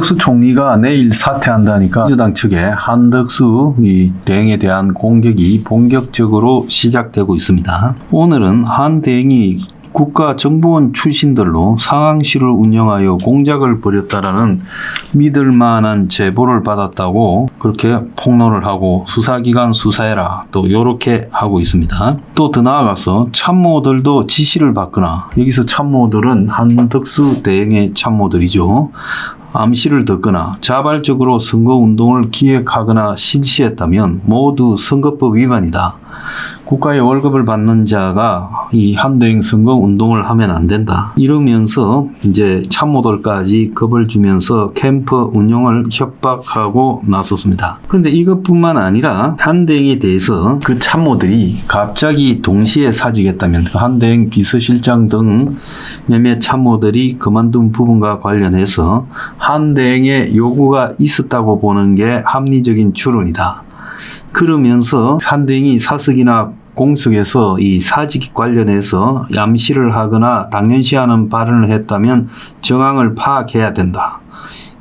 한덕수 총리가 내일 사퇴한다니까 민주당 측에 한덕수 이 대행에 대한 공격이 본격적으로 시작되고 있습니다. 오늘은 한 대행이 국가정보원 출신들로 상황실을 운영하여 공작을 벌였다라는 믿을 만한 제보를 받았다고 그렇게 폭로를 하고 수사기관 수사해라 또 요렇게 하고 있습니다. 또 더 나아가서 참모들도 지시를 받거나, 여기서 참모들은 한덕수 대행의 참모들이죠. 암시를 듣거나 자발적으로 선거운동을 기획하거나 실시했다면 모두 선거법 위반이다. 국가의 월급을 받는 자가 이 한대행 선거운동을 하면 안 된다. 이러면서 이제 참모들까지 겁을 주면서 캠프 운영을 협박하고 나섰습니다. 그런데 이것뿐만 아니라 한대행에 대해서 그 참모들이 갑자기 동시에 사직했다면 한대행 비서실장 등 몇몇 참모들이 그만둔 부분과 관련해서 한대행의 요구가 있었다고 보는 게 합리적인 추론이다. 그러면서 한대행이 사석이나 공석에서 이 사직 관련해서 암시를 하거나 당연시하는 발언을 했다면 정황을 파악해야 된다.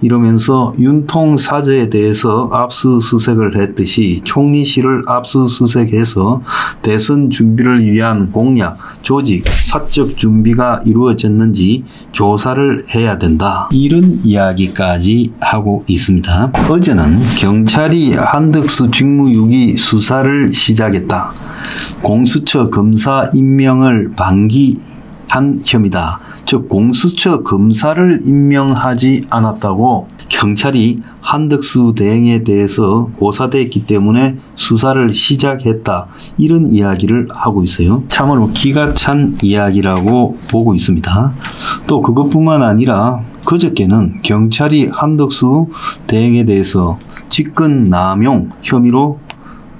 이러면서 윤통 사저에 대해서 압수수색을 했듯이 총리실을 압수수색해서 대선 준비를 위한 공약, 조직, 사적 준비가 이루어졌는지 조사를 해야 된다. 이런 이야기까지 하고 있습니다. 어제는 경찰이 한덕수 직무유기 수사를 시작했다. 공수처 검사 임명을 방기한 혐의다. 즉 공수처 검사를 임명하지 않았다고 경찰이 한덕수 대행에 대해서 고사됐기 때문에 수사를 시작했다. 이런 이야기를 하고 있어요. 참으로 기가 찬 이야기라고 보고 있습니다. 또 그것뿐만 아니라 그저께는 경찰이 한덕수 대행에 대해서 직권남용 혐의로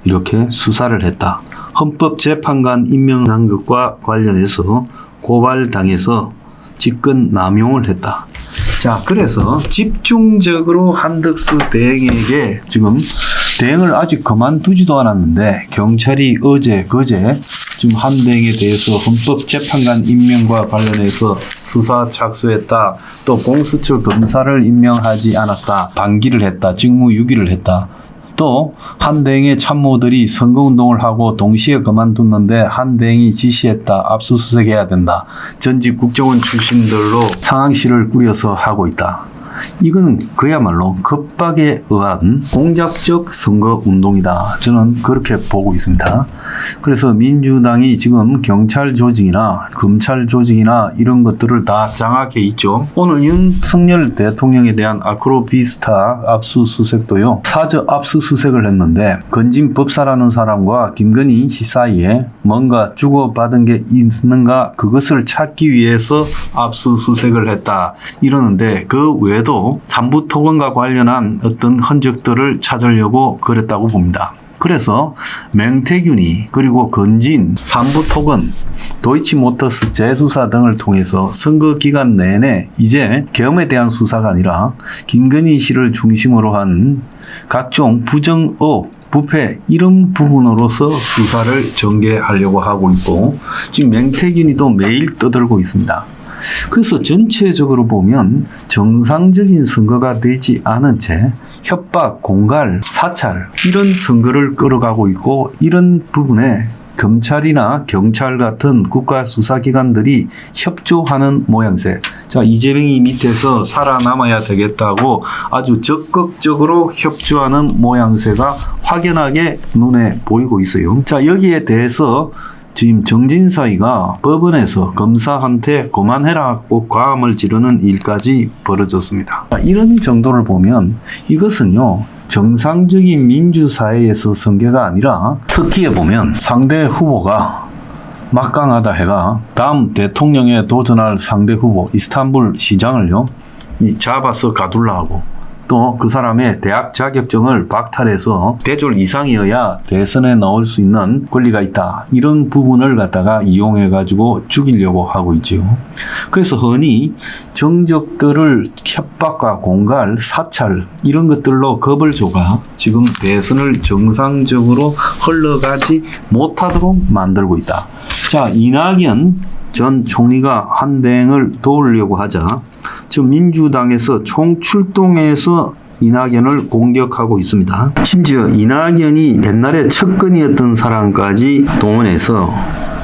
이렇게 수사를 했다. 헌법재판관 임명한 것과 관련해서 고발당해서 직권 남용을 했다. 자, 그래서 집중적으로 한덕수 대행에게 지금 대행을 아직 그만두지도 않았는데 경찰이 어제 그제 지금 한 대행에 대해서 헌법재판관 임명과 관련해서 수사 착수했다. 또 공수처 검사를 임명하지 않았다. 방기를 했다. 직무유기를 했다. 또 한 대행의 참모들이 선거운동을 하고 동시에 그만뒀는데 한 대행이 지시했다. 압수수색해야 된다. 전직 국정원 출신들로 상황실을 꾸려서 하고 있다. 이건 그야말로 겁박에 의한 공작적 선거운동이다. 저는 그렇게 보고 있습니다. 그래서 민주당이 지금 경찰 조직이나 검찰 조직이나 이런 것들을 다 장악해 있죠. 오늘 윤석열 대통령에 대한 아크로비스타 압수수색도요. 사저 압수수색을 했는데 건진 법사라는 사람과 김건희 씨 사이에 뭔가 주고받은 게 있는가 그것을 찾기 위해서 압수수색을 했다. 이러는데 그 외에도 삼부토건과 관련한 어떤 흔적들을 찾으려고 그랬다고 봅니다. 그래서 맹태균이 그리고 건진, 삼부토건, 도이치모터스 재수사 등을 통해서 선거 기간 내내 이제 계엄에 대한 수사가 아니라 김건희 씨를 중심으로 한 각종 부정의혹, 부패 이런 부분으로서 수사를 전개하려고 하고 있고 지금 맹태균이 또 매일 떠들고 있습니다. 그래서 전체적으로 보면 정상적인 선거가 되지 않은 채 협박, 공갈, 사찰 이런 선거를 끌어가고 있고 이런 부분에 검찰이나 경찰 같은 국가수사기관들이 협조하는 모양새. 자, 이재명이 밑에서 살아남아야 되겠다고 아주 적극적으로 협조하는 모양새가 확연하게 눈에 보이고 있어요. 자, 여기에 대해서 지금 정진사이가 법원에서 검사한테 그만해라고 과음을 지르는 일까지 벌어졌습니다. 이런 정도를 보면 이것은요. 정상적인 민주사회에서 선거가 아니라 특히에 보면 상대 후보가 막강하다 해가 다음 대통령에 도전할 상대 후보 이스탄불 시장을요. 잡아서 가둘라하고 또 그 사람의 대학 자격증을 박탈해서 대졸 이상이어야 대선에 나올 수 있는 권리가 있다. 이런 부분을 갖다가 이용해 가지고 죽이려고 하고 있죠. 그래서 흔히 정적들을 협박과 공갈, 사찰 이런 것들로 겁을 줘가 지금 대선을 정상적으로 흘러가지 못하도록 만들고 있다. 자, 이낙연 전 총리가 한 대행을 도우려고 하자 지금 민주당에서 총출동해서 이낙연을 공격하고 있습니다. 심지어 이낙연이 옛날에 측근이었던 사람까지 동원해서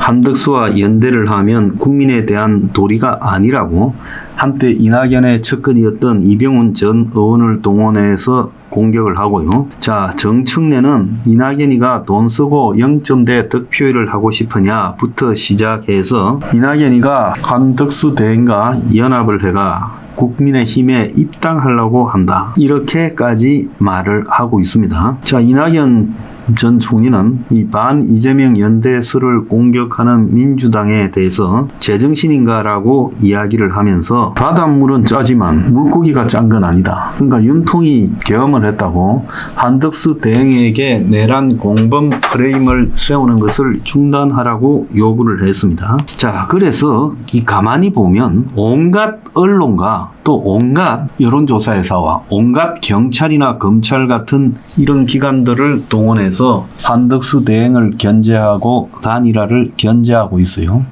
한덕수와 연대를 하면 국민에 대한 도리가 아니라고 한때 이낙연의 측근이었던 이병훈 전 의원을 동원해서 공격을 하고요. 자, 정청래는 이낙연이가 돈 쓰고 0점대 득표율을 하고 싶으냐부터 시작해서 이낙연이가 한덕수 대행과 연합을 해가 국민의힘에 입당하려고 한다. 이렇게까지 말을 하고 있습니다. 자, 이낙연 전 총리는 이 반 이재명 연대설을 공격하는 민주당에 대해서 제정신인가라고 이야기를 하면서 바닷물은 짜지만 물고기가 짠 건 아니다. 그러니까 윤통이 계엄을 했다고 한덕수 대행에게 내란 공범 프레임을 세우는 것을 중단하라고 요구를 했습니다. 자, 그래서 이 가만히 보면 온갖 언론과 또 온갖 여론조사회사와 온갖 경찰이나 검찰 같은 이런 기관들을 동원해서 한덕수 대행을 견제하고 단일화를 견제하고 있어요.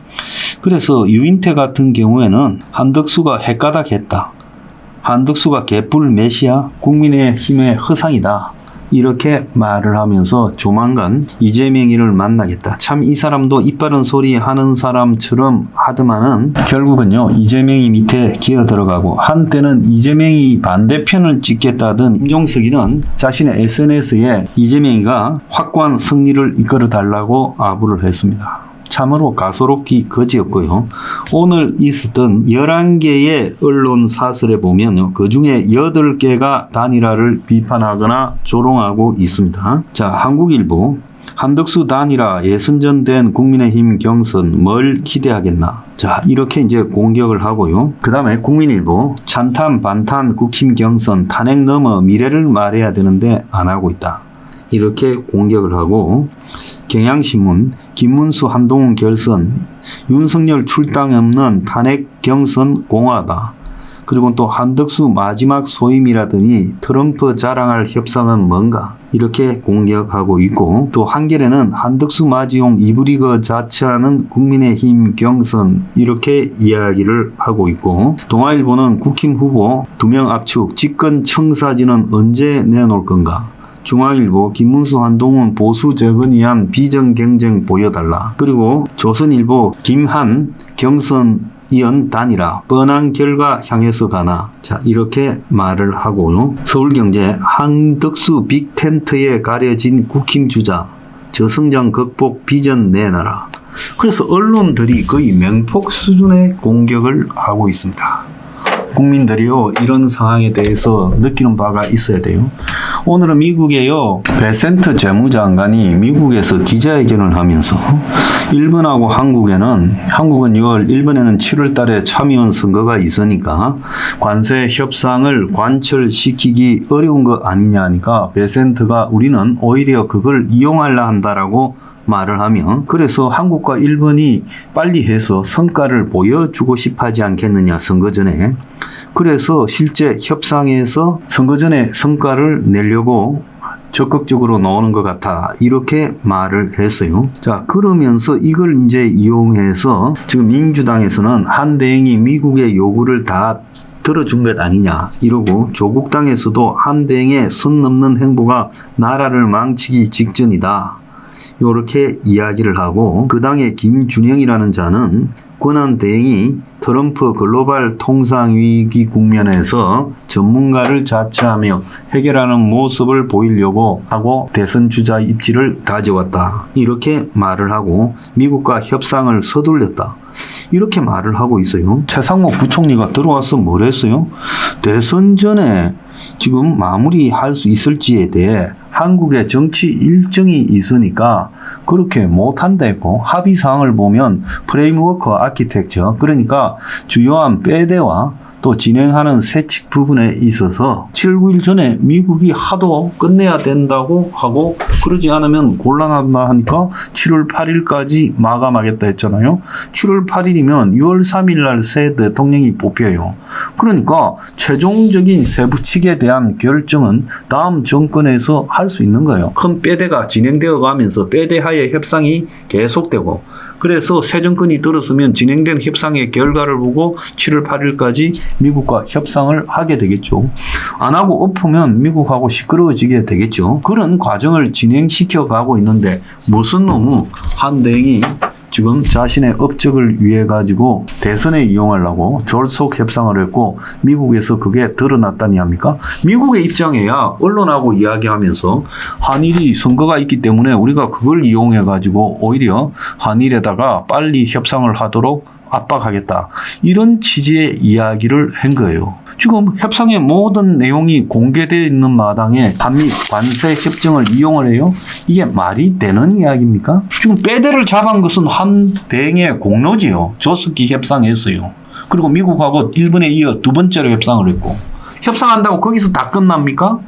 그래서 유인태 같은 경우에는 한덕수가 헷가닥했다. 한덕수가 개뿔 메시아 국민의힘의 허상이다. 이렇게 말을 하면서 조만간 이재명이를 만나겠다. 참 이 사람도 이빠른 소리 하는 사람처럼 하더만은 결국은요 이재명이 밑에 기어 들어가고 한때는 이재명이 반대편을 찍겠다던 김종석이는 자신의 SNS에 이재명이가 확고한 승리를 이끌어 달라고 아부를 했습니다. 참으로 가소롭기 거지였고요. 오늘 있었던 11개의 언론 사설에 보면 그 중에 8개가 단일화를 비판하거나 조롱하고 있습니다. 자, 한국일보 한덕수 단일화 예선전된 국민의힘 경선 뭘 기대하겠나. 자, 이렇게 이제 공격을 하고요. 그 다음에 국민일보 찬탄 반탄 국힘 경선 탄핵 넘어 미래를 말해야 되는데 안 하고 있다. 이렇게 공격을 하고 경향신문 김문수 한동훈 결선 윤석열 출당 없는 탄핵 경선 공화다. 그리고 또 한덕수 마지막 소임이라더니 트럼프 자랑할 협상은 뭔가 이렇게 공격하고 있고 또 한겨레는 한덕수 마지용 이브리거 자처하는 국민의힘 경선 이렇게 이야기를 하고 있고 동아일보는 국힘 후보 2명 압축 직권 청사진은 언제 내놓을 건가. 중앙일보 김문수 한동훈 보수 재건위한 비정경쟁 보여달라. 그리고 조선일보 김한 경선위원 단일화 뻔한 결과 향해서 가나. 자, 이렇게 말을 하고요. 서울경제 한덕수 빅텐트에 가려진 국힘 주자 저성장 극복 비전 내놔라. 그래서 언론들이 거의 맹폭 수준의 공격을 하고 있습니다. 국민들이요 이런 상황에 대해서 느끼는 바가 있어야 돼요. 오늘은 미국에요 베센트 재무장관이 미국에서 기자회견을 하면서 일본하고 한국은 6월, 일본에는 7월 달에 참의원 선거가 있으니까 관세 협상을 관철시키기 어려운 거 아니냐 하니까 베센트가 우리는 오히려 그걸 이용하려 한다라고 말을 하며 그래서 한국과 일본이 빨리 해서 성과를 보여주고 싶어 하지 않겠느냐 선거 전에. 그래서 실제 협상에서 선거 전에 성과를 내려고 적극적으로 나오는 것 같아 이렇게 말을 했어요. 자, 그러면서 이걸 이제 이용해서 지금 민주당에서는 한대행이 미국의 요구를 다 들어준 것 아니냐 이러고 조국당에서도 한대행의 선 넘는 행보가 나라를 망치기 직전이다. 이렇게 이야기를 하고 그 당의 김준영이라는 자는 권한대행이 트럼프 글로벌 통상위기 국면에서 전문가를 자처하며 해결하는 모습을 보이려고 하고 대선 주자 입지를 다져왔다. 이렇게 말을 하고 미국과 협상을 서둘렀다. 이렇게 말을 하고 있어요. 최상목 부총리가 들어와서 뭘 했어요? 대선 전에 지금 마무리할 수 있을지에 대해 한국의 정치 일정이 있으니까 그렇게 못한다고 합의사항을 보면 프레임워크 아키텍처 그러니까 주요한 빼대와 또 진행하는 세칙 부분에 있어서 7, 9일 전에 미국이 하도 끝내야 된다고 하고 그러지 않으면 곤란하다 하니까 7월 8일까지 마감하겠다 했잖아요. 7월 8일이면 6월 3일 날 새 대통령이 뽑혀요. 그러니까 최종적인 세부칙에 대한 결정은 다음 정권에서 할 수 있는 거예요. 큰 빼대가 진행되어 가면서 빼대하에 협상이 계속되고 그래서 새 정권이 들었으면 진행된 협상의 결과를 보고 7월 8일까지 미국과 협상을 하게 되겠죠. 안 하고 엎으면 미국하고 시끄러워지게 되겠죠. 그런 과정을 진행시켜 가고 있는데 무슨 놈의 한대행이 지금 자신의 업적을 위해 가지고 대선에 이용하려고 졸속 협상을 했고 미국에서 그게 드러났다니 합니까? 미국의 입장에야 언론하고 이야기하면서 한일이 선거가 있기 때문에 우리가 그걸 이용해 가지고 오히려 한일에다가 빨리 협상을 하도록 압박하겠다. 이런 취지의 이야기를 한 거예요. 지금 협상의 모든 내용이 공개되어 있는 마당에 한미 관세 협정을 이용을 해요? 이게 말이 되는 이야기입니까? 지금 빼대를 잡은 것은 한대행의 공로지요. 조스키 협상했어요. 그리고 미국하고 일본에 이어 두 번째로 협상을 했고 협상한다고 거기서 다 끝납니까?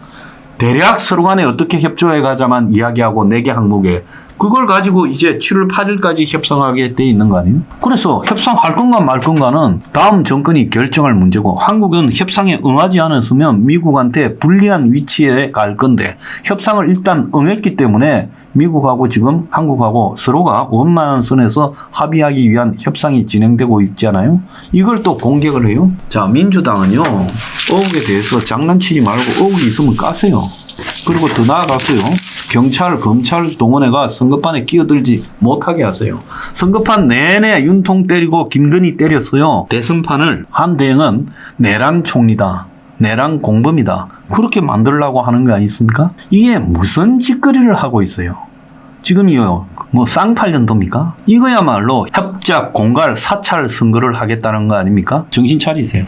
대략 서로 간에 어떻게 협조해 가자만 이야기하고 4개 항목에 그걸 가지고 이제 7월 8일까지 협상하게 돼 있는 거 아니에요? 그래서 협상할 건가 말 건가는 다음 정권이 결정할 문제고 한국은 협상에 응하지 않았으면 미국한테 불리한 위치에 갈 건데 협상을 일단 응했기 때문에 미국하고 지금 한국하고 서로가 원만한 선에서 합의하기 위한 협상이 진행되고 있잖아요. 이걸 또 공격을 해요. 자, 민주당은요. 어국에 대해서 장난치지 말고 어국이 있으면 까세요. 그리고 더 나아가서요. 경찰, 검찰 동원해가 선거판에 끼어들지 못하게 하세요. 선거판 내내 윤통 때리고 김건희 때렸어요. 대선판을 한대행은 내란 총리다. 내란 공범이다. 그렇게 만들려고 하는 거 아니습니까? 이게 무슨 짓거리를 하고 있어요. 지금이요. 뭐 쌍팔년도입니까? 이거야말로 협작, 공갈, 사찰 선거를 하겠다는 거 아닙니까? 정신 차리세요.